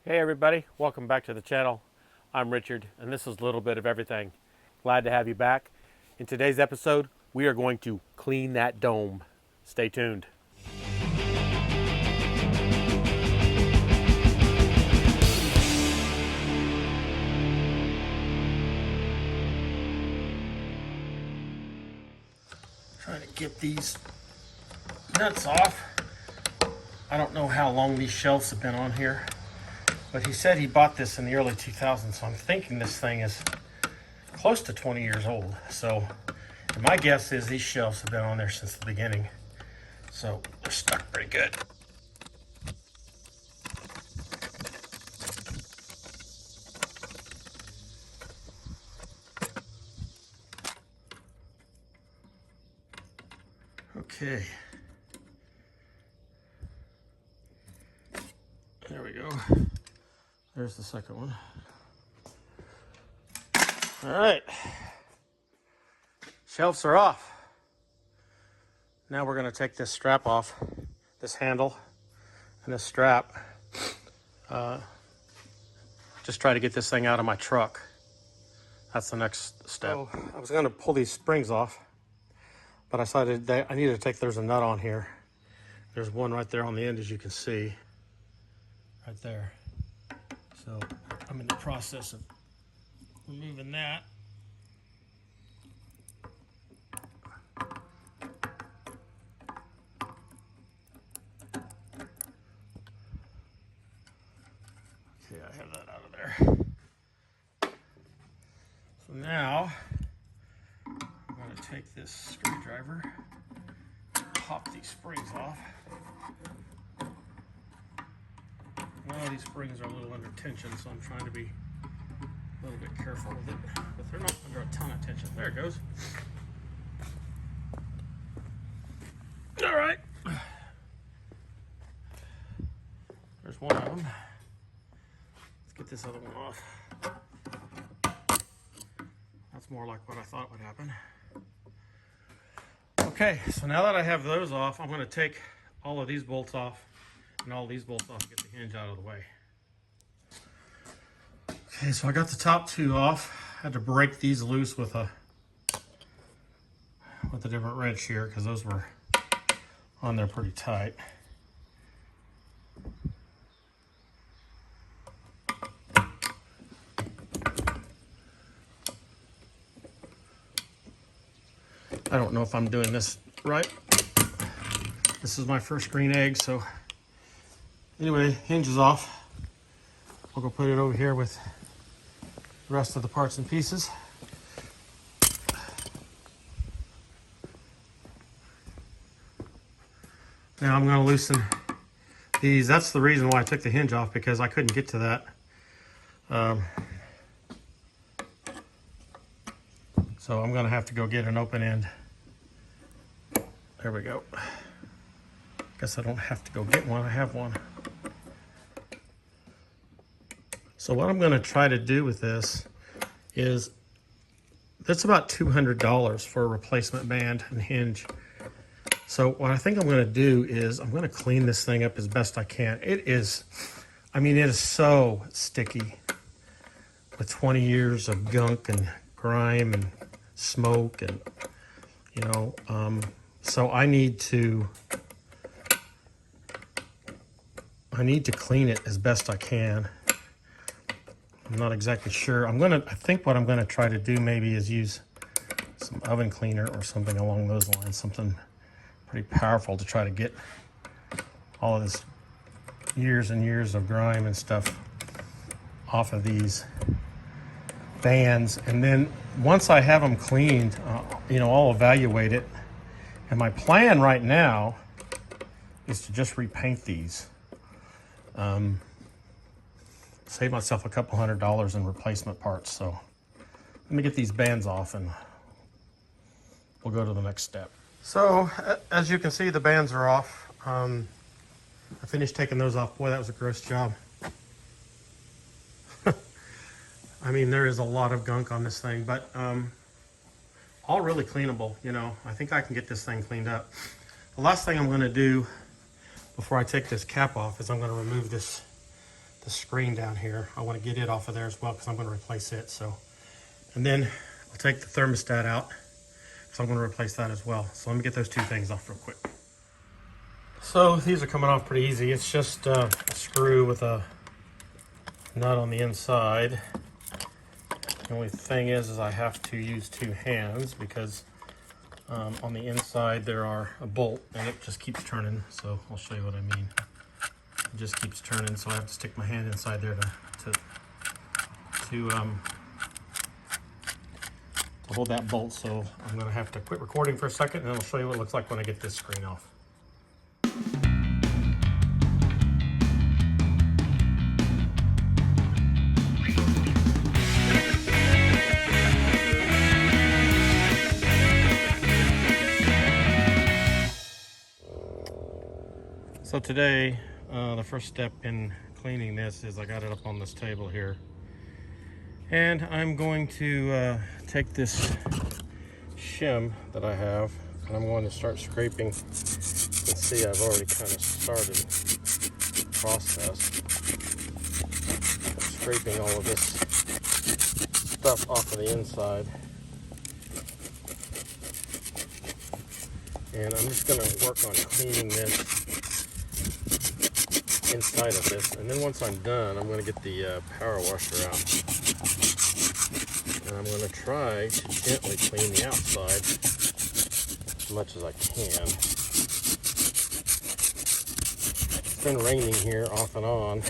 Hey everybody, welcome back to the channel. I'm Richard and this is a little bit of everything. Glad to have you back. In today's episode, we are going to clean that dome. Stay tuned. Trying to get these nuts off. I don't know how long these shelves have been on here, but he said he bought this in the early 2000s, so I'm thinking this thing is close to 20 years old. So my guess is these shelves have been on there since the beginning. So they're stuck pretty good. Okay. There we go. There's the second one. All right. Shelves are off. Now we're going to take this strap off, this handle and this strap. Just try to get this thing out of my truck. That's the next step. So I was going to pull these springs off, but I decided that I needed to take, there's a nut on here. There's one right there on the end, as you can see, right there. So I'm in the process of removing that. Okay, I have that out of there. So now I'm going to take this screwdriver, pop these springs off. Now these springs are a little under tension, so I'm trying to be a little bit careful with it, but they're not under a ton of tension. There it goes. All right. There's one of them. Let's get this other one off. That's more like what I thought would happen. Okay, so now that I have those off, I'm going to take all of these bolts off and all these bolts off to get the hinge out of the way. Okay, so I got the top two off. I had to break these loose with a different wrench here because those were on there pretty tight. I don't know if I'm doing this right. This is my first green egg, so anyway, hinge is off. We'll go put it over here with the rest of the parts and pieces. Now I'm going to loosen these. That's the reason why I took the hinge off, because I couldn't get to that. So I'm going to have to go get an open end. There we go. Guess I don't have to go get one, I have one. So what I'm going to try to do with this is, that's about $200 for a replacement band and hinge. So what I think I'm going to do is I'm going to clean this thing up as best I can. It is, I mean, it is so sticky with 20 years of gunk and grime and smoke and, you know, so I need to clean it as best I can. I'm not exactly sure. I think what I'm gonna try to do maybe is use some oven cleaner or something along those lines, something pretty powerful to try to get all of this years and years of grime and stuff off of these bands. And then once I have them cleaned, you know, I'll evaluate it. And my plan right now is to just repaint these. Save myself a couple $100 in replacement parts. So let me get these bands off and we'll go to the next step. So as you can see, the bands are off. I finished taking those off. Boy, that was a gross job. I mean, there is a lot of gunk on this thing, but all really cleanable, you know. I think I can get this thing cleaned up. The last thing I'm going to do before I take this cap off is I'm going to remove this the screen down here. I want to get it off of there as well because I'm going to replace it. So, and then I'll take the thermostat out, so I'm going to replace that as well. So let me get those two things off real quick. So these are coming off pretty easy. It's just a screw with a nut on the inside. The only thing is I have to use two hands because on the inside there are a bolt and it just keeps turning. So I'll show you what I mean. It just keeps turning, so I have to stick my hand inside there to hold that bolt. So I'm going to have to quit recording for a second, and then I'll show you what it looks like when I get this screen off. So today, the first step in cleaning this is I got it up on this table here. And I'm going to take this shim that I have, and I'm going to start scraping. You can see I've already kind of started the process of scraping all of this stuff off of the inside. And I'm just going to work on cleaning this inside of this, and then once I'm done, I'm going to get the power washer out, and I'm going to try to gently clean the outside as much as I can. It's been raining here off and on,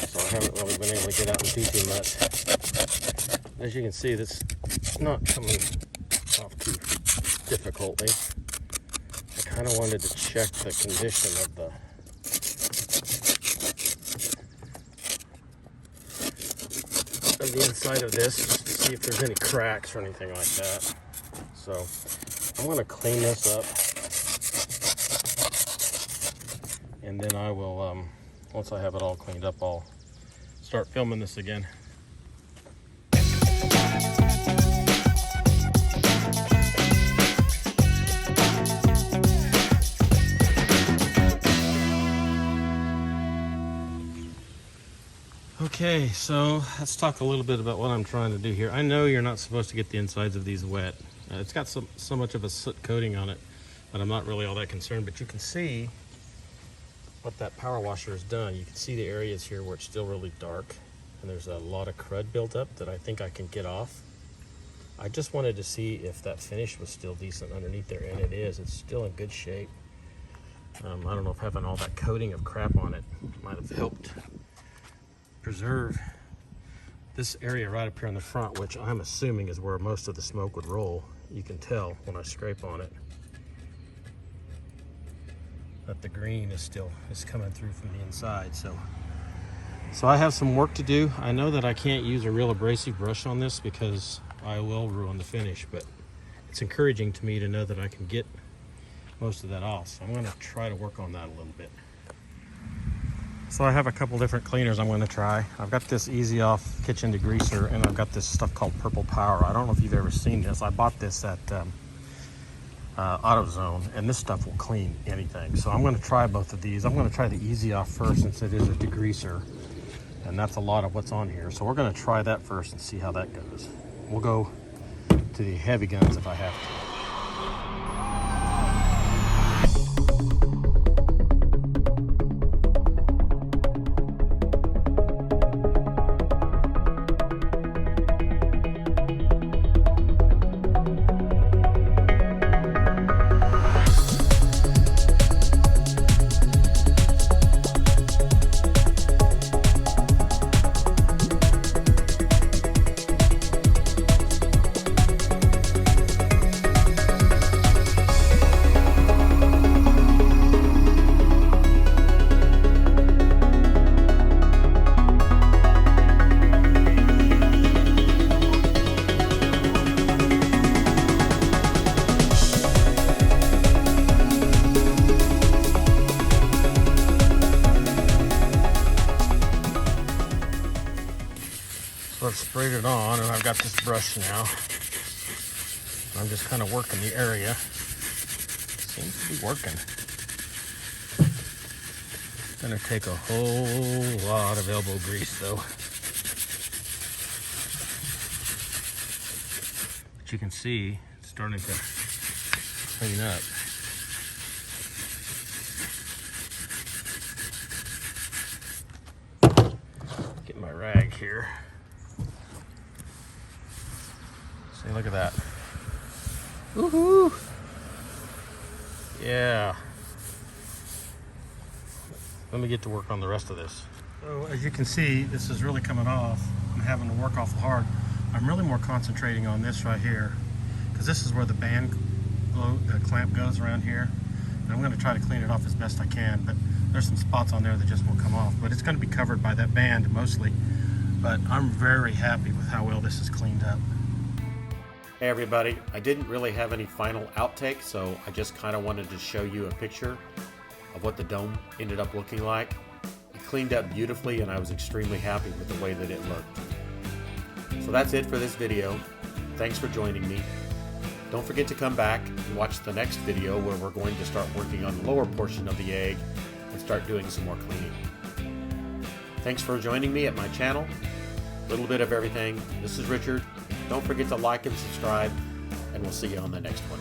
so I haven't really been able to get out and do too much. As you can see, this is not coming off too difficultly. I kind of wanted to check the condition of the inside of this, just to see if there's any cracks or anything like that. So I'm going to clean this up, and then I will, once I have it all cleaned up, I'll start filming this again. Okay, so let's talk a little bit about what I'm trying to do here. I know you're not supposed to get the insides of these wet. It's got so much of a soot coating on it, but I'm not really all that concerned. But you can see what that power washer has done. You can see the areas here where it's still really dark, and there's a lot of crud built up that I think I can get off. I just wanted to see if that finish was still decent underneath there, and it is. It's still in good shape. I don't know if having all that coating of crap on it might have helped preserve this area right up here in the front, which I'm assuming is where most of the smoke would roll. You can tell when I scrape on it that the green is coming through from the inside. So I have some work to do. I know that I can't use a real abrasive brush on this because I will ruin the finish, but it's encouraging to me to know that I can get most of that off. So I'm going to try to work on that a little bit. So I have a couple different cleaners I'm going to try. I've got this Easy Off kitchen degreaser, and I've got this stuff called Purple Power. I don't know if you've ever seen this. I bought this at AutoZone, and this stuff will clean anything. So I'm going to try both of these. I'm going to try the Easy Off first, since it is a degreaser, and that's a lot of what's on here. So we're going to try that first and see how that goes. We'll go to the heavy guns if I have to. So I've sprayed it on, and I've got this brush now. I'm just kind of working the area. Seems to be working. Gonna take a whole lot of elbow grease though. But you can see it's starting to clean up. Get my rag here. See, look at that. Woohoo! Yeah. Let me get to work on the rest of this. So as you can see, this is really coming off. I'm having to work awful hard. I'm really more concentrating on this right here, because this is where the band clamp goes around here. And I'm going to try to clean it off as best I can, but there's some spots on there that just won't come off. But it's going to be covered by that band mostly. But I'm very happy with how well this is cleaned up. Hey everybody, I didn't really have any final outtake, so I just kind of wanted to show you a picture of what the dome ended up looking like. It cleaned up beautifully and I was extremely happy with the way that it looked. So that's it for this video. Thanks for joining me. Don't forget to come back and watch the next video where we're going to start working on the lower portion of the egg and start doing some more cleaning. Thanks for joining me at my channel. A little bit of everything. This is Richard. Don't forget to like and subscribe, and we'll see you on the next one.